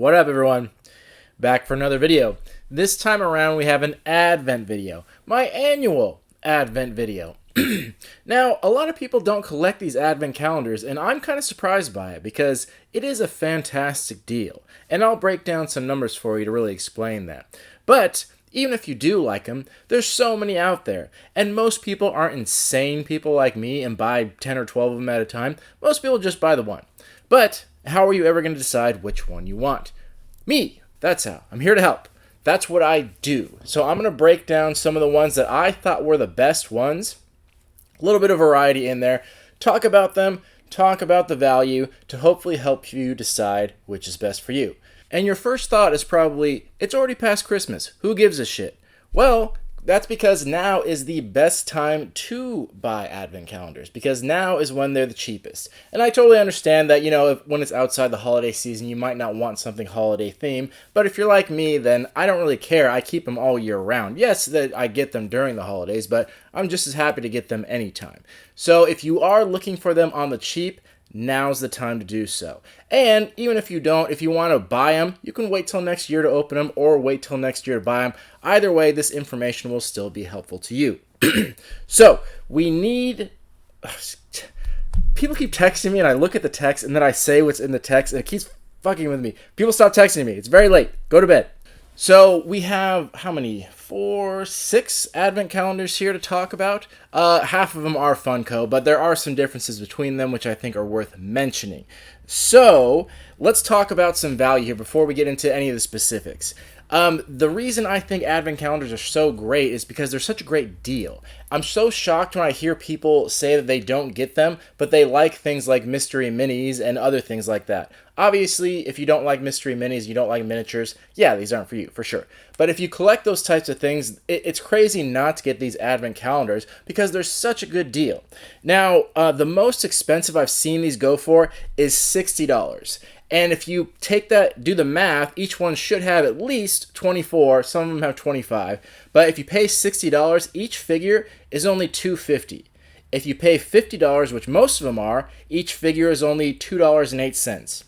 What up, everyone? Back for another video. This time around we have an Advent video, my annual Advent video. Now, a lot of people don't collect these Advent calendars, and I'm kind of surprised by it because it is a fantastic deal. And I'll break down some numbers for you to really explain that. But even if you do like them, there's so many out there. And most people aren't insane people like me and buy 10 or 12 of them at a time. Most people just buy the one. But how are you ever going to decide which one you want? Me, that's how. I'm here to help. That's what I do. So I'm going to break down some of the ones that I thought were the best ones. A little bit of variety in there. Talk about them, talk about the value to hopefully help you decide which is best for you. And your first thought is probably, it's already past Christmas. Who gives a shit? Well, that's because now is the best time to buy Advent calendars, because now is when they're the cheapest. And I totally understand that, when it's outside the holiday season, you might not want something holiday themed, but if you're like me, then I don't really care. I keep them all year round. Yes, that I get them during the holidays, but I'm just as happy to get them anytime. So if you are looking for them on the cheap, now's the time to do so. And even if you don't, if you want to buy them, you can wait till next year to open them or wait till next year to buy them. Either way, this information will still be helpful to you. So, we need... People keep texting me and I look at the text and then I say what's in the text and it keeps fucking with me. People stop texting me. It's very late. Go to bed. So we have, how many? 6 Advent calendars here to talk about. Half of them are Funko, but there are some differences between them which I think are worth mentioning. So let's talk about some value here before we get into any of the specifics. The reason I think Advent calendars are so great is because they're such a great deal. I'm so shocked when I hear people say that they don't get them, but they like things like mystery minis and other things like that. Obviously, if you don't like mystery minis, you don't like miniatures, yeah, these aren't for you, for sure. But if you collect those types of things, it's crazy not to get these Advent calendars because they're such a good deal. Now, the most expensive I've seen these go for is $60. And if you take that, do the math, each one should have at least 24, some of them have 25. But if you pay $60, each figure is only $2.50. If you pay $50, which most of them are, each figure is only $2.08.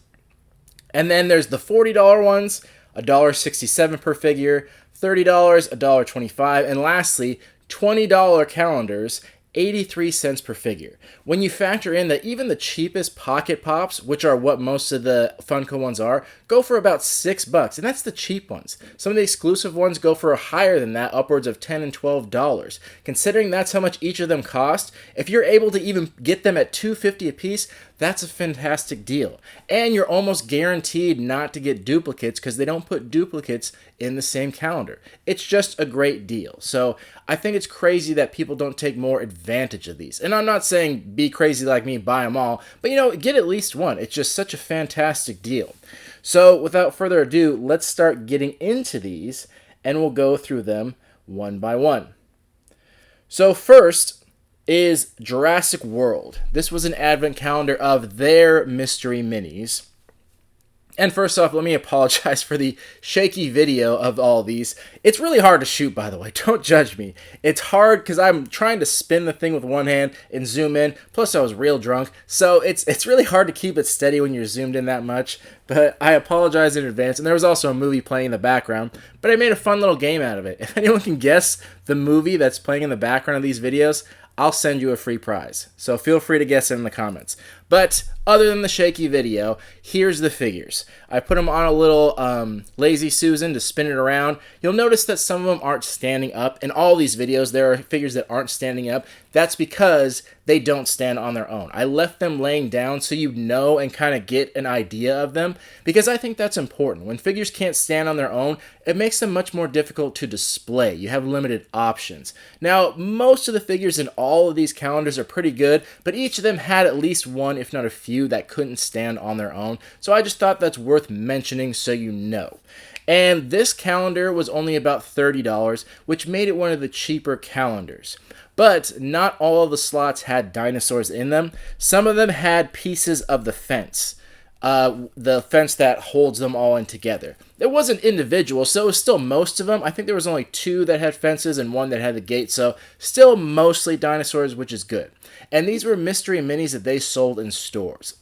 And then there's the $40 ones, $1.67 per figure, $30, $1.25, and lastly, $20 calendars, 83 cents per figure. When you factor in that even the cheapest Pocket Pops, which are what most of the Funko ones are, go for about $6, and that's the cheap ones. Some of the exclusive ones go for higher than that, upwards of $10 and $12. Considering that's how much each of them cost, if you're able to even get them at $2.50 a piece, that's a fantastic deal. And you're almost guaranteed not to get duplicates because they don't put duplicates in the same calendar. It's just a great deal. So I think it's crazy that people don't take more advantage of these. And I'm not saying be crazy like me, buy them all, but get at least one. It's just such a fantastic deal. So without further ado, let's start getting into these and we'll go through them one by one. So first is Jurassic World. This was an Advent calendar of their mystery minis. And first off, let me apologize for the shaky video of all these. It's really hard to shoot, by the way. Don't judge me. It's hard because I'm trying to spin the thing with one hand and zoom in. Plus, I was real drunk. So it's really hard to keep it steady when you're zoomed in that much. But I apologize in advance. And there was also a movie playing in the background. But I made a fun little game out of it. If anyone can guess the movie that's playing in the background of these videos, I'll send you a free prize. So feel free to guess it in the comments. But other than the shaky video, here's the figures. I put them on a little Lazy Susan to spin it around. You'll notice that some of them aren't standing up. In all these videos, there are figures that aren't standing up. That's because they don't stand on their own. I left them laying down so you know and kind of get an idea of them, because I think that's important. When figures can't stand on their own, it makes them much more difficult to display. You have limited options. Now, most of the figures in all of these calendars are pretty good, but each of them had at least one, if not a few, that couldn't stand on their own. So I just thought that's worth mentioning so you know. And this calendar was only about $30, which made it one of the cheaper calendars. But not all of the slots had dinosaurs in them. Some of them had pieces of the fence that holds them all in together. It wasn't individual, so it was still most of them. I think there was only 2 that had fences and 1 that had the gate, so still mostly dinosaurs, which is good. And these were mystery minis that they sold in stores.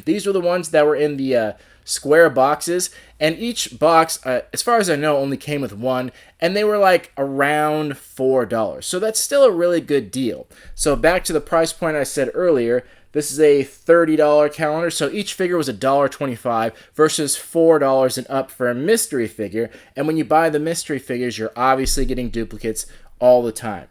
These were the ones that were in the square boxes, and each box, as far as I know, only came with one, and they were like around $4. So that's still a really good deal. So back to the price point I said earlier, this is a $30 calendar, so each figure was $1.25 versus $4 and up for a mystery figure. And when you buy the mystery figures, you're obviously getting duplicates all the time.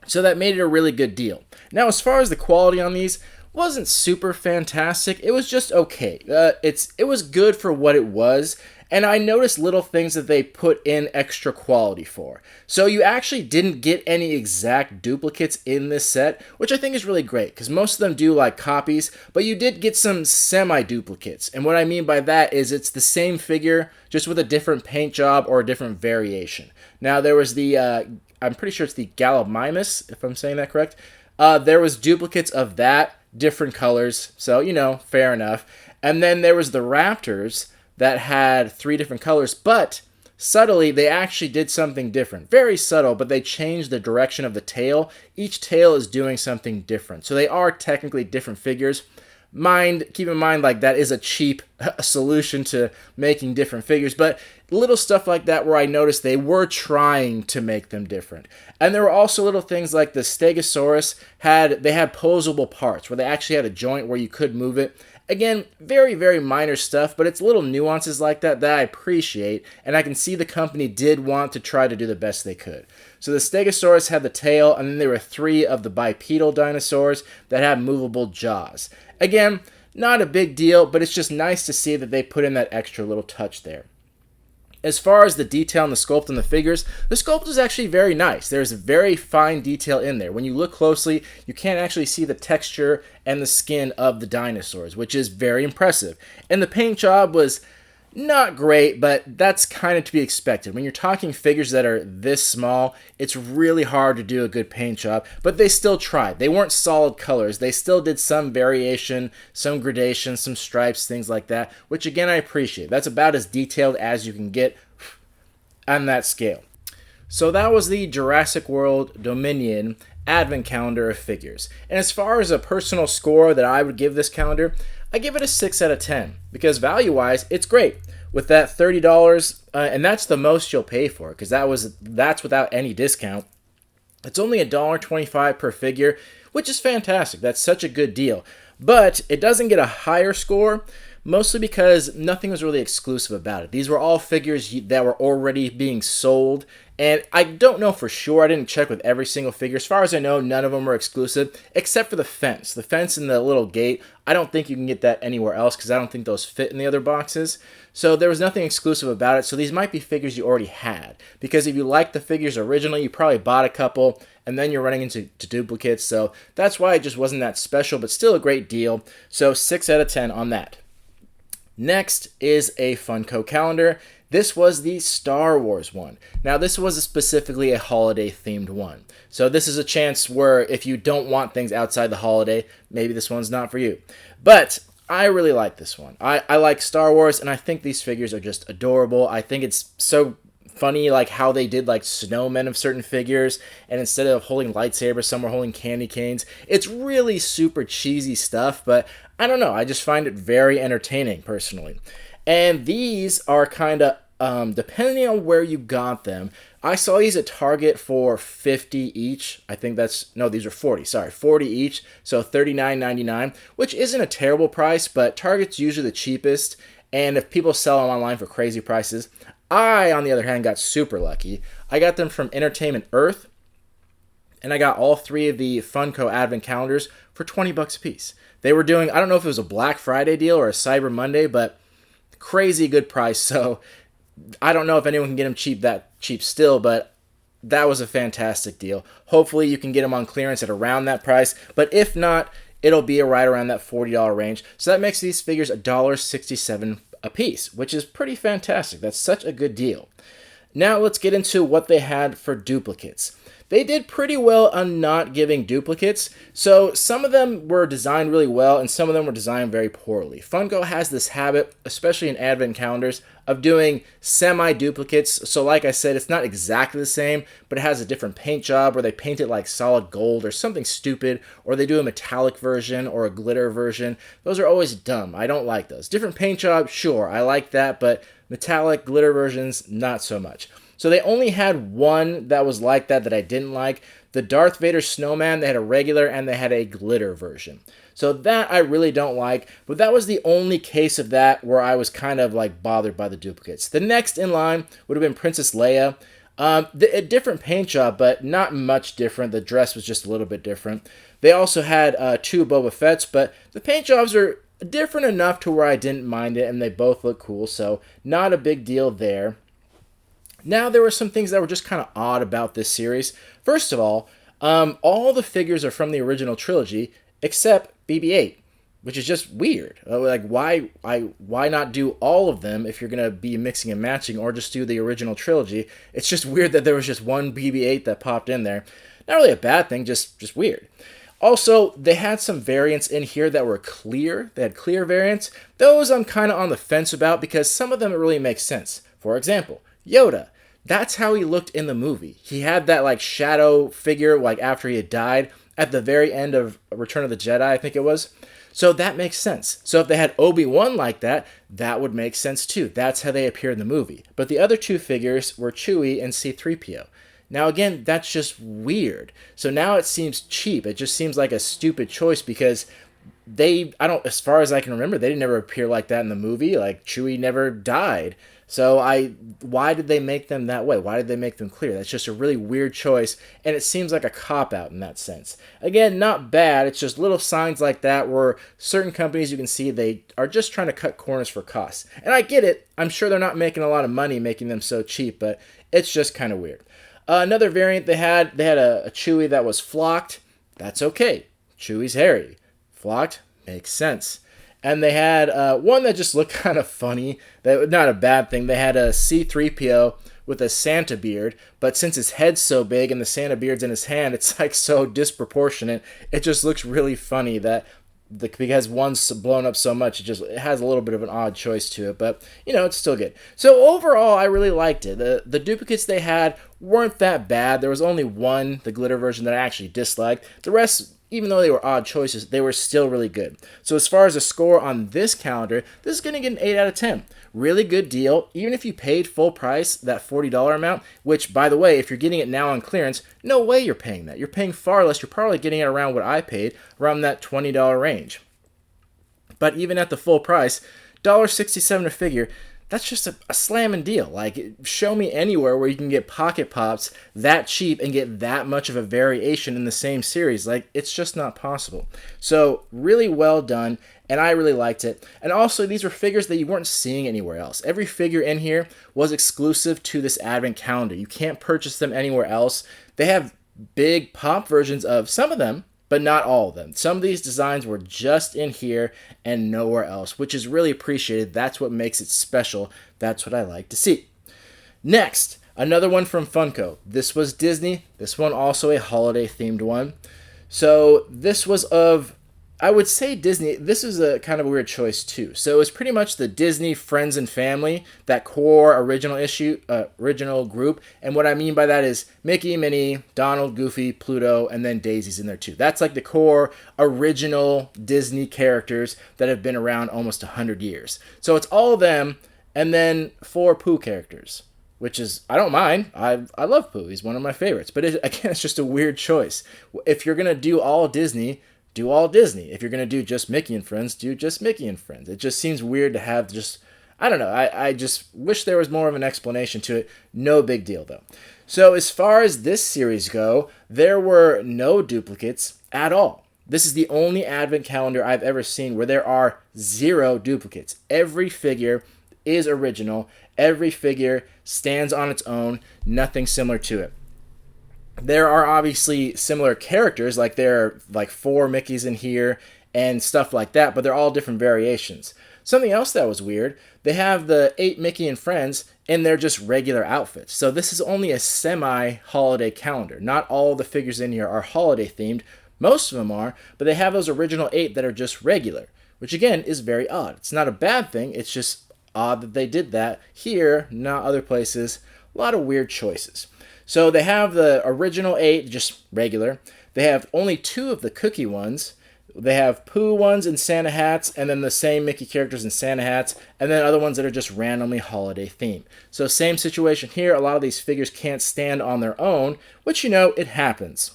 So that made it a really good deal. Now, as far as the quality on these, wasn't super fantastic. It was just okay. It was good for what it was, and I noticed little things that they put in extra quality for. So you actually didn't get any exact duplicates in this set, which I think is really great, because most of them do like copies, but you did get some semi-duplicates. And what I mean by that is it's the same figure, just with a different paint job or a different variation. Now, there was the, I'm pretty sure it's the Gallimimus, if I'm saying that correct. There was duplicates of that, different colors, so, you know, fair enough. And then there was the Raptors that had 3 different colors, but subtly, they actually did something different. Very subtle, but they changed the direction of the tail. Each tail is doing something different. So they are technically different figures. Keep in mind, like, that is a cheap solution to making different figures, but little stuff like that where I noticed they were trying to make them different. And there were also little things like the Stegosaurus had posable parts where they actually had a joint where you could move it. Again, very, very minor stuff, but it's little nuances like that I appreciate, and I can see the company did want to try to do the best they could. So the Stegosaurus had the tail, and then there were 3 of the bipedal dinosaurs that had movable jaws. Again, not a big deal, but it's just nice to see that they put in that extra little touch there. As far as the detail and the sculpt on the figures, the sculpt is actually very nice. There's very fine detail in there. When you look closely, you can't actually see the texture and the skin of the dinosaurs, which is very impressive. And the paint job was not great, but that's kind of to be expected. When you're talking figures that are this small, it's really hard to do a good paint job, but they still tried. They weren't solid colors. They still did some variation, some gradation, some stripes, things like that, which again, I appreciate. That's about as detailed as you can get on that scale. So that was the Jurassic World Dominion Advent Calendar of figures. And as far as a personal score that I would give this calendar, I give it a 6 out of 10 because value-wise, it's great. With that $30, and that's the most you'll pay for it because that's without any discount. It's only $1.25 per figure, which is fantastic. That's such a good deal. But it doesn't get a higher score, mostly because nothing was really exclusive about it. These were all figures that were already being sold, and I don't know for sure. I didn't check with every single figure. As far as I know, none of them were exclusive, except for the fence. The fence and the little gate, I don't think you can get that anywhere else because I don't think those fit in the other boxes. So there was nothing exclusive about it, so these might be figures you already had. Because if you liked the figures originally, you probably bought a couple, and then you're running into duplicates. So that's why it just wasn't that special, but still a great deal. So 6 out of 10 on that. Next is a Funko calendar. This was the Star Wars one. Now, this was specifically a holiday-themed one. So this is a chance where if you don't want things outside the holiday, maybe this one's not for you. But I really like this one. I like Star Wars, and I think these figures are just adorable. I think it's so funny, like how they did like snowmen of certain figures, and instead of holding lightsabers, some were holding candy canes. It's really super cheesy stuff, but I don't know. I just find it very entertaining, personally. And these are kind of, depending on where you got them, I saw these at Target for $50 each. I think these are 40, sorry, 40 each, so $39.99, which isn't a terrible price, but Target's usually the cheapest, and if people sell them online for crazy prices, I, on the other hand, got super lucky. I got them from Entertainment Earth, and I got all 3 of the Funko Advent Calendars for $20 a piece. They were doing, I don't know if it was a Black Friday deal or a Cyber Monday, but crazy good price, so I don't know if anyone can get them that cheap still, but that was a fantastic deal. Hopefully you can get them on clearance at around that price, but if not, it'll be right around that $40 range. So that makes these figures $1.67 a piece, which is pretty fantastic. That's such a good deal. Now let's get into what they had for duplicates. They did pretty well on not giving duplicates, so some of them were designed really well and some of them were designed very poorly. Funko has this habit, especially in Advent calendars, of doing semi-duplicates. So like I said, it's not exactly the same, but it has a different paint job, or they paint it like solid gold or something stupid, or they do a metallic version or a glitter version. Those are always dumb. I don't like those. Different paint job, sure, I like that, but metallic glitter versions, not so much. So they only had one that was like that I didn't like. The Darth Vader snowman, they had a regular and they had a glitter version. So that I really don't like, but that was the only case of that where I was kind of like bothered by the duplicates. The next in line would have been Princess Leia. A different paint job, but not much different. The dress was just a little bit different. They also had 2 Boba Fett's, but the paint jobs are different enough to where I didn't mind it, and they both look cool, so not a big deal there. Now, there were some things that were just kind of odd about this series. First of all the figures are from the original trilogy, except BB-8, which is just weird. Like, why not do all of them if you're going to be mixing and matching, or just do the original trilogy? It's just weird that there was just one BB-8 that popped in there. Not really a bad thing, just weird. Also, they had some variants in here that were clear. They had clear variants. Those I'm kind of on the fence about, because some of them really make sense. For example, Yoda. That's how he looked in the movie. He had that like shadow figure like after he had died at the very end of Return of the Jedi, I think it was. So that makes sense. So if they had Obi-Wan like that, that would make sense too. That's how they appear in the movie. But the other 2 figures were Chewie and C-3PO. Now again, that's just weird. So now it seems cheap. It just seems like a stupid choice, because as far as I can remember, they didn't ever appear like that in the movie. Like, Chewie never died. So why did they make them that way? Why did they make them clear? That's just a really weird choice, and it seems like a cop-out in that sense. Again, not bad. It's just little signs like that where certain companies, you can see they are just trying to cut corners for costs. And I get it. I'm sure they're not making a lot of money making them so cheap, but it's just kind of weird. Another variant they had a Chewie that was flocked. That's okay. Chewie's hairy. Flocked makes sense. And they had one that just looked kind of funny. Not a bad thing. They had a C-3PO with a Santa beard, but since his head's so big and the Santa beard's in his hand, it's like so disproportionate. It just looks really funny that because one's blown up so much, it has a little bit of an odd choice to it, but it's still good. So overall, I really liked it. The duplicates they had weren't that bad. There was only one, the glitter version, that I actually disliked. The rest, even though they were odd choices, they were still really good. So as far as a score on this calendar, this is going to get an 8 out of 10. Really good deal. Even if you paid full price, that $40 amount, which, by the way, if you're getting it now on clearance, no way you're paying that. You're paying far less. You're probably getting it around what I paid, around that $20 range. But even at the full price, $1.67 a figure, that's just a slamming deal. Like, show me anywhere where you can get Pocket Pops that cheap and get that much of a variation in the same series. Like, it's just not possible. So, really well done, and I really liked it. And also, these were figures that you weren't seeing anywhere else. Every figure in here was exclusive to this advent calendar. You can't purchase them anywhere else. They have big pop versions of some of them, but not all of them. Some of these designs were just in here and nowhere else, which is really appreciated. That's what makes it special. That's what I like to see. Next, another one from Funko. This was Disney. This one also a holiday-themed one. So this was of, I would say Disney. This is a kind of a weird choice too. So it's pretty much the Disney Friends and Family, that core original group. And what I mean by that is Mickey, Minnie, Donald, Goofy, Pluto, and then Daisy's in there too. That's like the core original Disney characters that have been around almost 100 years. So it's all of them, and then 4 Pooh characters, which is, I don't mind. I love Pooh. He's one of my favorites. But again, it's just a weird choice. If you're going to do all Disney, do all Disney. If you're going to do just Mickey and Friends, do just Mickey and Friends. It just seems weird to have just, I don't know. I just wish there was more of an explanation to it. No big deal, though. So as far as this series go, there were no duplicates at all. This is the only advent calendar I've ever seen where there are 0 duplicates. Every figure is original. Every figure stands on its own. Nothing similar to it. There are obviously similar characters, like there are like 4 Mickeys in here and stuff like that, but they're all different variations. Something else that was weird, they have the 8 Mickey and Friends in their just regular outfits. So this is only a semi-holiday calendar. Not all the figures in here are holiday themed. Most of them are, but they have those original 8 that are just regular, which again is very odd. It's not a bad thing, it's just Odd that they did that. Here, not other places. A lot of weird choices. So they have the original 8, just regular. They have only 2 of the cookie ones. They have Pooh ones in Santa hats, and then the same Mickey characters in Santa hats, and then other ones that are just randomly holiday themed. So same situation here. A lot of these figures can't stand on their own, which, it happens.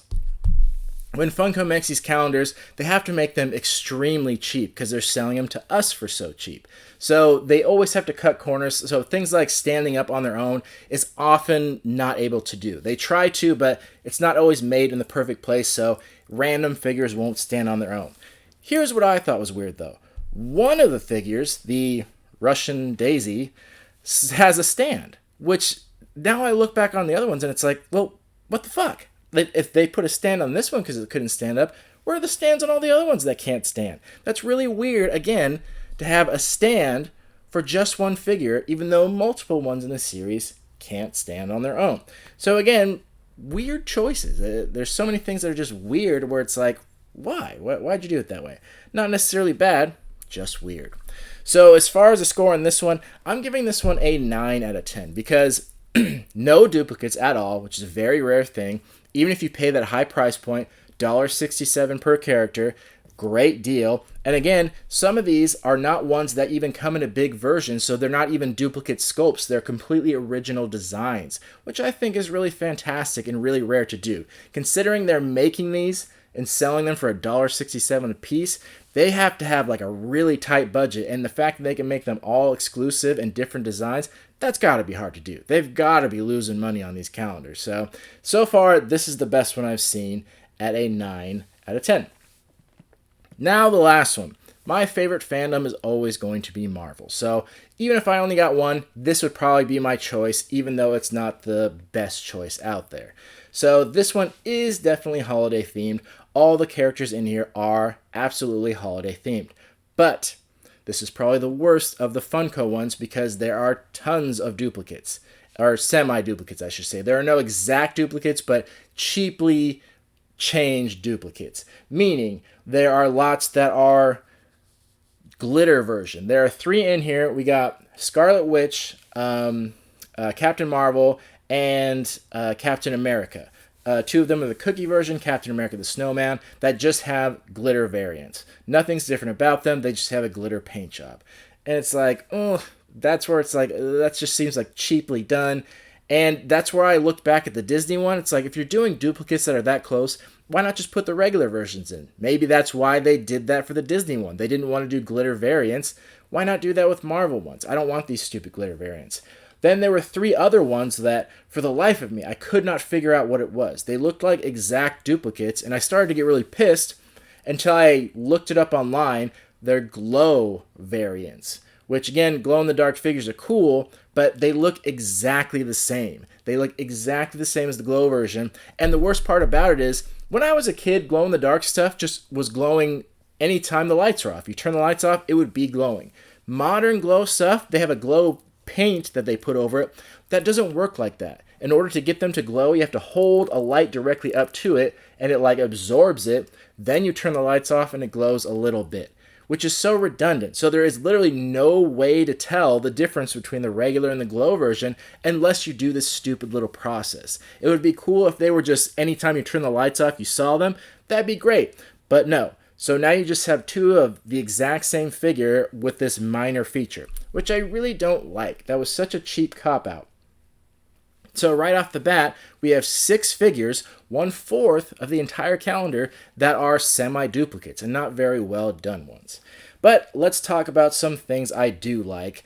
When Funko makes these calendars, they have to make them extremely cheap because they're selling them to us for so cheap. So they always have to cut corners. So things like standing up on their own is often not able to do. They try to, but it's not always made in the perfect place, so random figures won't stand on their own. Here's what I thought was weird, though. One of the figures, the Russian Daisy, has a stand, which now I look back on the other ones and it's like, well, what the fuck? If they put a stand on this one because it couldn't stand up, where are the stands on all the other ones that can't stand? That's really weird, again, to have a stand for just one figure, even though multiple ones in the series can't stand on their own. So again, weird choices. There's so many things that are just weird where it's like, why? Why'd you do it that way? Not necessarily bad, just weird. So as far as the score on this one, I'm giving this one a 9 out of 10 because no duplicates at all, which is a very rare thing. Even if you pay that high price point, $1.67 per character, great deal. And again, some of these are not ones that even come in a big version, so they're not even duplicate sculpts. They're completely original designs, which I think is really fantastic and really rare to do. Considering they're making these and selling them for $1.67 a piece, they have to have like a really tight budget, and the fact that they can make them all exclusive and different designs, that's got to be hard to do. They've got to be losing money on these calendars. So far, this is the best one I've seen at a 9 out of 10. Now the last one. My favorite fandom is always going to be Marvel. So even if I only got one, this would probably be my choice, even though it's not the best choice out there. So this one is definitely holiday themed. All the characters in here are absolutely holiday themed. But this is probably the worst of the Funko ones because there are tons of duplicates, or semi-duplicates, I should say. There are no exact duplicates, but cheaply changed duplicates, meaning there are lots that are glitter version. There are 3 in here. We got Scarlet Witch, Captain Marvel, and Captain America. 2 of them are the cookie version, Captain America the Snowman, that just have glitter variants. Nothing's different about them. They just have a glitter paint job. And it's like, oh, that's where it's like, that just seems like cheaply done. And that's where I looked back at the Disney one. It's like, if you're doing duplicates that are that close, why not just put the regular versions in? Maybe that's why they did that for the Disney one. They didn't want to do glitter variants. Why not do that with Marvel ones? I don't want these stupid glitter variants. Then there were 3 other ones that, for the life of me, I could not figure out what it was. They looked like exact duplicates, and I started to get really pissed until I looked it up online. They're glow variants, which again, glow-in-the-dark figures are cool, but they look exactly the same. They look exactly the same as the glow version, and the worst part about it is, when I was a kid, glow-in-the-dark stuff just was glowing anytime the lights were off. You turn the lights off, it would be glowing. Modern glow stuff, they have a glow paint that they put over it that doesn't work like that. In order to get them to glow, you have to hold a light directly up to it, and it like absorbs it. Then you turn the lights off and it glows a little bit, which is so redundant. So there is literally no way to tell the difference between the regular and the glow version unless you do this stupid little process. It would be cool if they were just anytime you turn the lights off, you saw them. That'd be great. But no. So now you just have 2 of the exact same figure with this minor feature, which I really don't like. That was such a cheap cop-out. So right off the bat, we have 6 figures, 1/4 of the entire calendar, that are semi-duplicates and not very well done ones. But let's talk about some things I do like.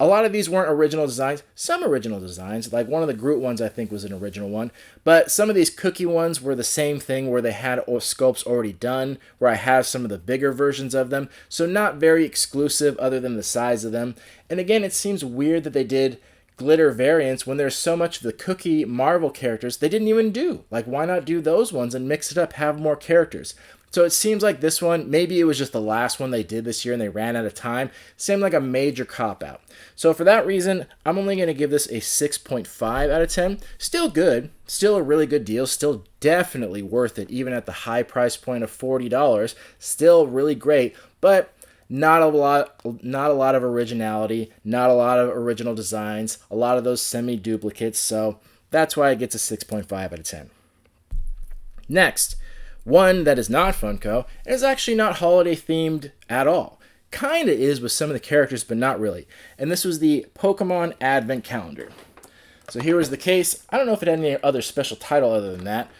A lot of these weren't original designs. Some original designs, like one of the Groot ones I think was an original one. But some of these cookie ones were the same thing where they had sculpts already done, where I have some of the bigger versions of them. So not very exclusive other than the size of them. And again, it seems weird that they did glitter variants when there's so much of the cookie Marvel characters they didn't even do. Like, why not do those ones and mix it up, have more characters? So it seems like this one, maybe it was just the last one they did this year and they ran out of time. Seemed like a major cop-out. So for that reason, I'm only going to give this a 6.5 out of 10. Still good. Still a really good deal. Still definitely worth it, even at the high price point of $40. Still really great. But not a lot of originality, not a lot of original designs, a lot of those semi-duplicates, so that's why it gets a 6.5 out of 10. Next, one that is not Funko, and is actually not holiday themed at all. Kinda is with some of the characters, but not really. And this was the Pokemon Advent Calendar. So here was the case. I don't know if it had any other special title other than that.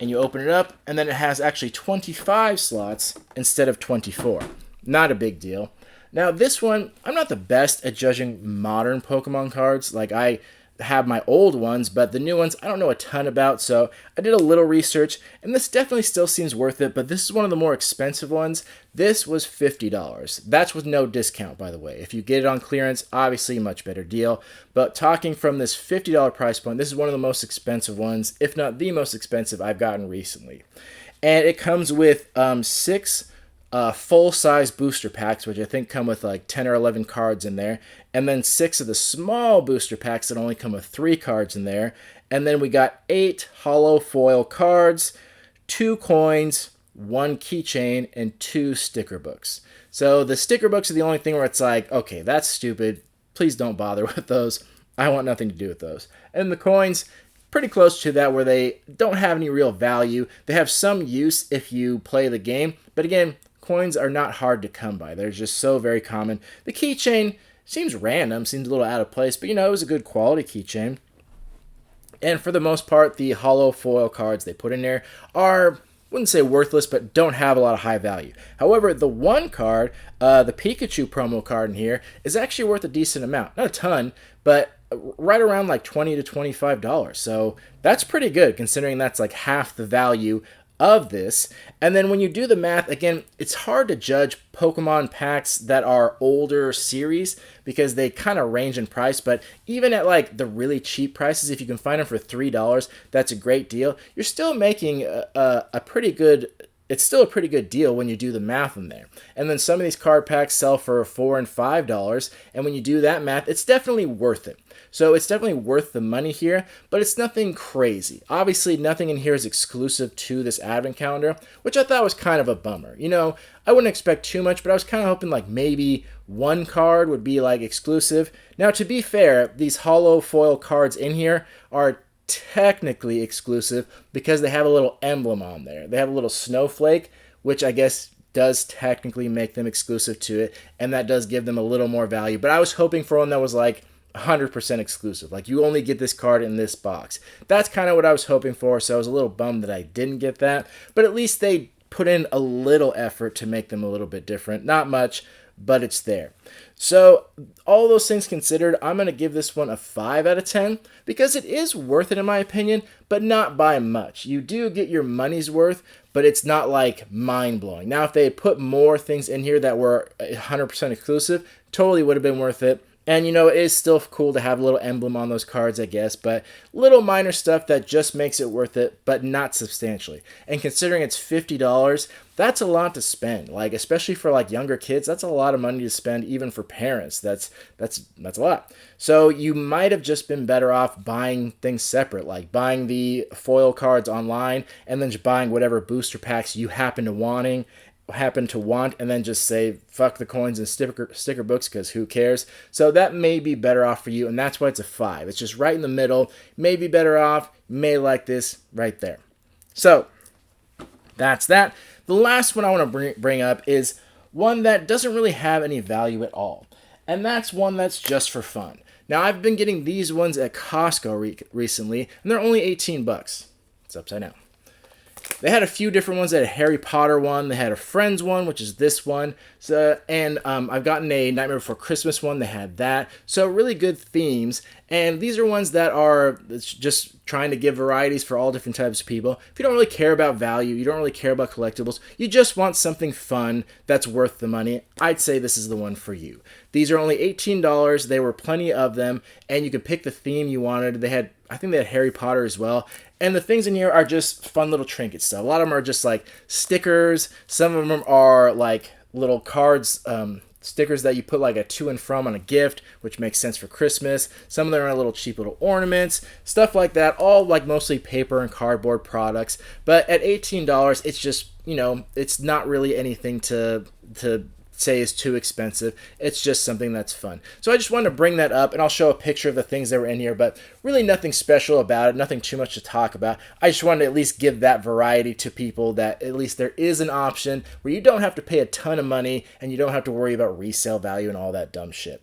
And you open it up, and then it has actually 25 slots instead of 24. Not a big deal. Now this one, I'm not the best at judging modern Pokemon cards. Like, I have my old ones, but the new ones I don't know a ton about, so I did a little research, and this definitely still seems worth it, but this is one of the more expensive ones. This was $50. That's with no discount, by the way. If you get it on clearance, obviously a much better deal, but talking from this $50 price point, this is one of the most expensive ones, if not the most expensive I've gotten recently. And it comes with 6 full-size booster packs, which I think come with like 10 or 11 cards in there, and then 6 of the small booster packs that only come with 3 cards in there, and then we got 8 hollow foil cards, 2 coins, 1 keychain, and 2 sticker books. So the sticker books are the only thing where it's like, okay, that's stupid, please don't bother with those, I want nothing to do with those. And the coins, pretty close to that, where they don't have any real value. They have some use if you play the game, but again, coins are not hard to come by. They're just so very common. The keychain seems random, seems a little out of place, but you know, it was a good quality keychain. And for the most part, the hollow foil cards they put in there are, wouldn't say worthless, but don't have a lot of high value. However, the one card, the Pikachu promo card in here, is actually worth a decent amount. Not a ton, but right around like $20 to $25. So that's pretty good, considering that's like half the value of this. And then when you do the math, again, it's hard to judge Pokemon packs that are older series because they kind of range in price, but even at like the really cheap prices, if you can find them for $3, that's a great deal. You're still making a pretty good, it's still a pretty good deal when you do the math in there. And then some of these card packs sell for $4 and $5, and when you do that math, it's definitely worth it. So it's definitely worth the money here, but it's nothing crazy. Obviously, nothing in here is exclusive to this advent calendar, which I thought was kind of a bummer. You know, I wouldn't expect too much, but I was kind of hoping like maybe one card would be like exclusive. Now, to be fair, these hollow foil cards in here are technically exclusive because they have a little emblem on there. They have a little snowflake, which I guess does technically make them exclusive to it, and that does give them a little more value. But I was hoping for one that was like 100% exclusive. Like, you only get this card in this box. That's kind of what I was hoping for, so I was a little bummed that I didn't get that. But at least they put in a little effort to make them a little bit different. Not much, but it's there. So all those things considered, I'm going to give this one a 5 out of 10 because it is worth it in my opinion, but not by much. You do get your money's worth, but it's not like mind-blowing. Now, if they had put more things in here that were 100% exclusive, totally would have been worth it. And, you know, it is still cool to have a little emblem on those cards, I guess, but little minor stuff that just makes it worth it, but not substantially. And considering it's $50, that's a lot to spend. Like, especially for, like, younger kids, that's a lot of money to spend, even for parents. That's a lot. So you might have just been better off buying things separate, like buying the foil cards online and then just buying whatever booster packs you happen to want, and then just say fuck the coins and sticker books because who cares. So that may be better off for you, and that's why it's a 5. It's just right in the middle. May be better off, may like this right there. So that's that. The last one I want to bring up is one that doesn't really have any value at all, and that's one that's just for fun. Now, I've been getting these ones at Costco recently, and they're only $18. It's upside down. They had a few different ones. They had a Harry Potter one. They had a Friends one, which is this one. So, and I've gotten a Nightmare Before Christmas one. They had that. So really good themes. And these are ones that are just trying to give varieties for all different types of people. If you don't really care about value, you don't really care about collectibles, you just want something fun that's worth the money, I'd say this is the one for you. These are only $18. There were plenty of them, and you could pick the theme you wanted. I think they had Harry Potter as well. And the things in here are just fun little trinket stuff. A lot of them are just like stickers. Some of them are like little cards, stickers that you put like a to and from on a gift, which makes sense for Christmas. Some of them are little cheap little ornaments, stuff like that. All like mostly paper and cardboard products. But at $18, it's just, you know, it's not really anything to say is too expensive. It's just something that's fun. So I just wanted to bring that up, and I'll show a picture of the things that were in here, but really nothing special about it, nothing too much to talk about. I just wanted to at least give that variety to people, that at least there is an option where you don't have to pay a ton of money and you don't have to worry about resale value and all that dumb shit.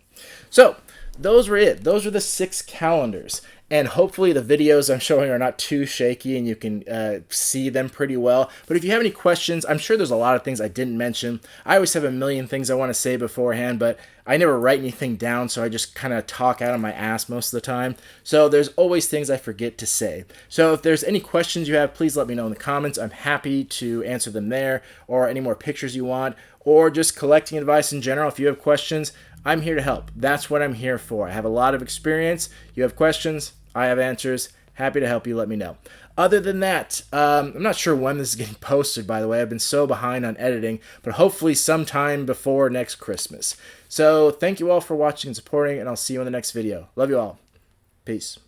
So those were it. Those were the 6 calendars. And hopefully the videos I'm showing are not too shaky and you can see them pretty well. But if you have any questions, I'm sure there's a lot of things I didn't mention. I always have a million things I want to say beforehand, but I never write anything down, so I just kind of talk out of my ass most of the time. So there's always things I forget to say. So if there's any questions you have, please let me know in the comments. I'm happy to answer them there, or any more pictures you want, or just collecting advice in general. If you have questions, I'm here to help. That's what I'm here for. I have a lot of experience. You have questions, I have answers. Happy to help you. Let me know. Other than that, I'm not sure when this is getting posted, by the way. I've been so behind on editing, but hopefully sometime before next Christmas. So thank you all for watching and supporting, and I'll see you in the next video. Love you all. Peace.